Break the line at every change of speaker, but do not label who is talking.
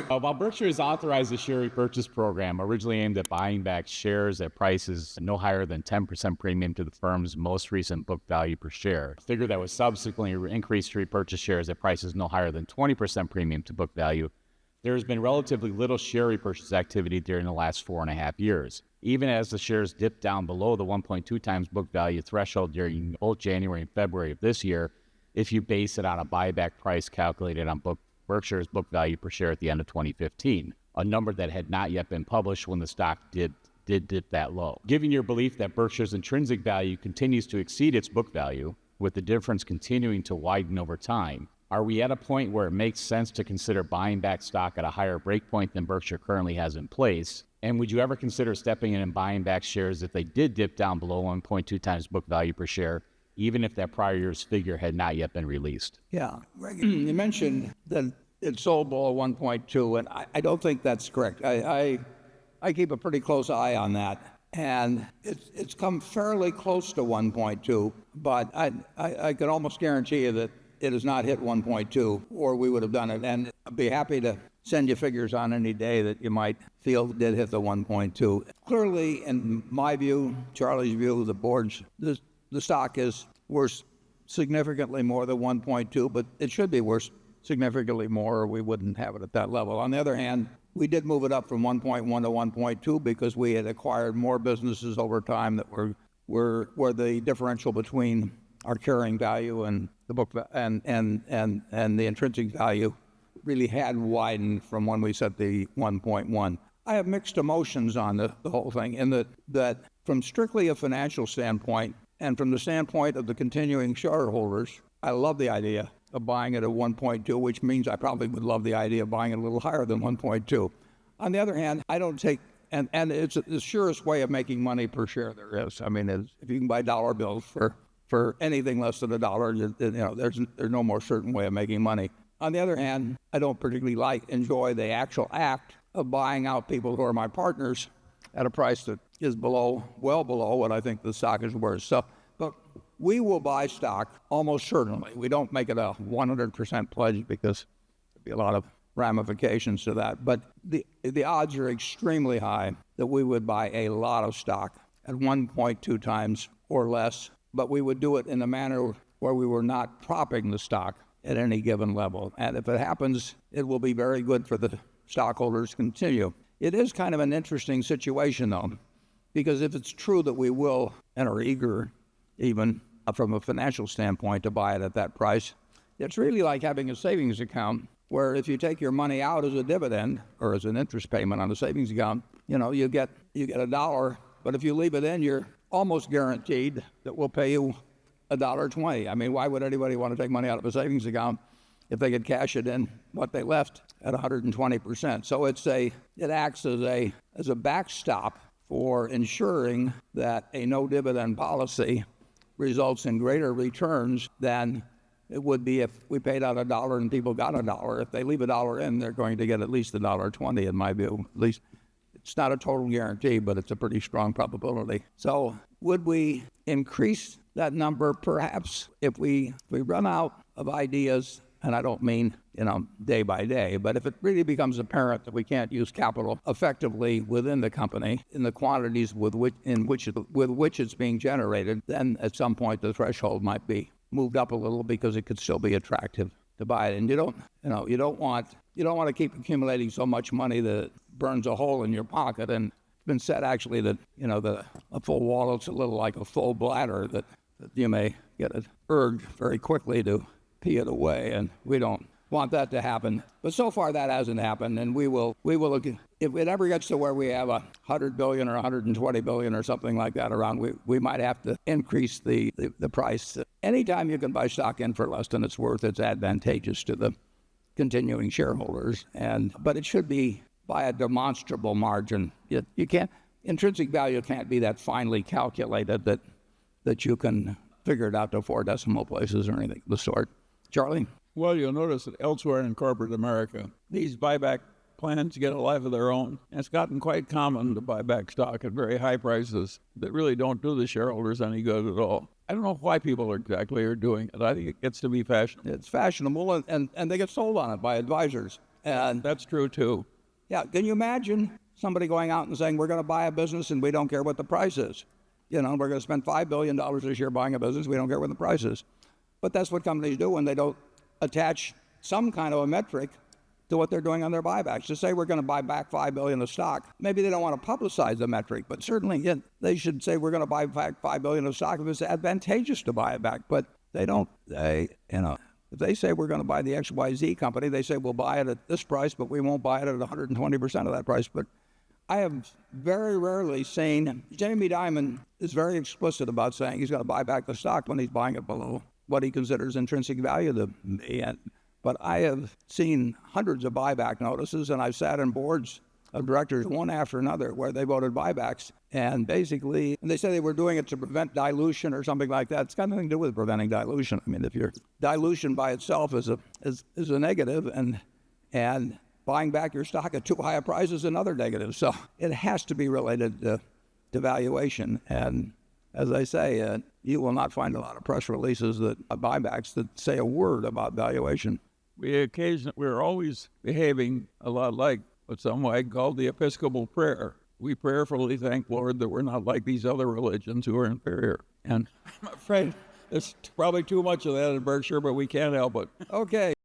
While Berkshire has authorized a share repurchase program originally aimed at buying back shares at prices no higher than 10% premium to the firm's most recent book value per share, a figure that was subsequently increased to repurchase shares at prices no higher than 20% premium to book value, there has been relatively little share repurchase activity during the last 4.5 years. Even as the shares dipped down below the 1.2 times book value threshold during both January and February of this year, if you base it on a buyback price calculated on Berkshire's book value per share at the end of 2015, a number that had not yet been published when the stock did dip that low. Given your belief that Berkshire's intrinsic value continues to exceed its book value, with the difference continuing to widen over time, are we at a point where it makes sense to consider buying back stock at a higher breakpoint than Berkshire currently has in place? And would you ever consider stepping in and buying back shares if they did dip down below 1.2 times book value per share, even if that prior year's figure had not yet been released?
Yeah, you mentioned that it sold below 1.2, and I don't think that's correct. I keep a pretty close eye on that, and it's come fairly close to 1.2, but I could almost guarantee you that it has not hit 1.2, or we would have done it. And I'd be happy to send you figures on any day that you might feel did hit the 1.2. Clearly, in my view, Charlie's view, the board's, the stock is worth significantly more than 1.2, but it should be worth significantly more, or we wouldn't have it at that level. On the other hand, we did move it up from 1.1 to 1.2 because we had acquired more businesses over time that were the differential between our carrying value and the book and the intrinsic value really had widened from when we set the 1.1. I have mixed emotions on the whole thing, in that from strictly a financial standpoint and from the standpoint of the continuing shareholders, I love the idea of buying it at 1.2, which means I probably would love the idea of buying it a little higher than 1.2. On the other hand, I don't take, and it's the surest way of making money per share there is. I mean, if you can buy dollar bills for anything less than $1, there's no more certain way of making money. On the other hand, I don't particularly enjoy the actual act of buying out people who are my partners at a price that is well below what I think the stock is worth. So, but we will buy stock almost certainly. We don't make it a 100% pledge because there'd be a lot of ramifications to that. But the odds are extremely high that we would buy a lot of stock at 1.2 times or less, but we would do it in a manner where we were not propping the stock at any given level. And if it happens, it will be very good for the stockholders to continue. It is kind of an interesting situation, though, because if it's true that we will and are eager, even from a financial standpoint, to buy it at that price, it's really like having a savings account where if you take your money out as a dividend or as an interest payment on a savings account, you get $1, but if you leave it in, you're almost guaranteed that we'll pay you $1.20. I mean, why would anybody want to take money out of a savings account if they could cash it in what they left at 120%? So it acts as a backstop for ensuring that a no dividend policy results in greater returns than it would be if we paid out $1 and people got $1. If they leave $1 in, they're going to get at least $1.20, in my view. At least it's not a total guarantee, but it's a pretty strong probability. So would we increase that number? Perhaps. If we run out of ideas, and I don't mean day by day, but if it really becomes apparent that we can't use capital effectively within the company in the quantities with which it's being generated, then at some point the threshold might be moved up a little because it could still be attractive to buy it. And you don't want to keep accumulating so much money that it burns a hole in your pocket. And it's been said actually that a full wallet's a little like a full bladder, that you may get an urge very quickly to pee it away, and we don't want that to happen. But so far that hasn't happened, and we will look, if it ever gets to where we have $100 billion or $120 billion or something like that around, we might have to increase the price. Anytime you can buy stock in for less than it's worth, it's advantageous to the continuing shareholders, but it should be by a demonstrable margin. You can't, intrinsic value can't be that finely calculated that you can figure it out to 4 decimal places or anything of the sort. Charlie?
Well, you'll notice that elsewhere in corporate America, these buyback plans get a life of their own. And it's gotten quite common to buy back stock at very high prices that really don't do the shareholders any good at all. I don't know why people are doing it. I think it gets to be fashionable.
It's fashionable, and they get sold on it by advisors. And
That's true too.
yeah, can you imagine somebody going out and saying, we're going to buy a business and we don't care what the price is? You know, we're going to spend $5 billion this year buying a business, we don't care what the price is. But that's what companies do when they don't attach some kind of a metric to what they're doing on their buybacks. To say we're going to buy back $5 billion of stock, maybe they don't want to publicize the metric, but certainly they should say we're going to buy back $5 billion of stock if it's advantageous to buy it back. But they don't. If they say we're going to buy the XYZ company, they say we'll buy it at this price, but we won't buy it at 120% of that price. But I have very rarely seen, Jamie Dimon is very explicit about saying he's going to buy back the stock when he's buying it below what he considers intrinsic value. But I have seen hundreds of buyback notices, and I've sat in boards of directors one after another where they voted buybacks. And basically, and they say they were doing it to prevent dilution or something like that. It's got nothing to do with preventing dilution. I mean, if your dilution by itself is a negative, and buying back your stock at too high a price is another negative. So it has to be related to valuation. And as I say, you will not find a lot of press releases buybacks that say a word about valuation.
We're always behaving a lot like what some might call the Episcopal prayer. We prayerfully thank Lord that we're not like these other religions who are inferior. And I'm afraid there's probably too much of that in Berkshire, but we can't help it.
Okay.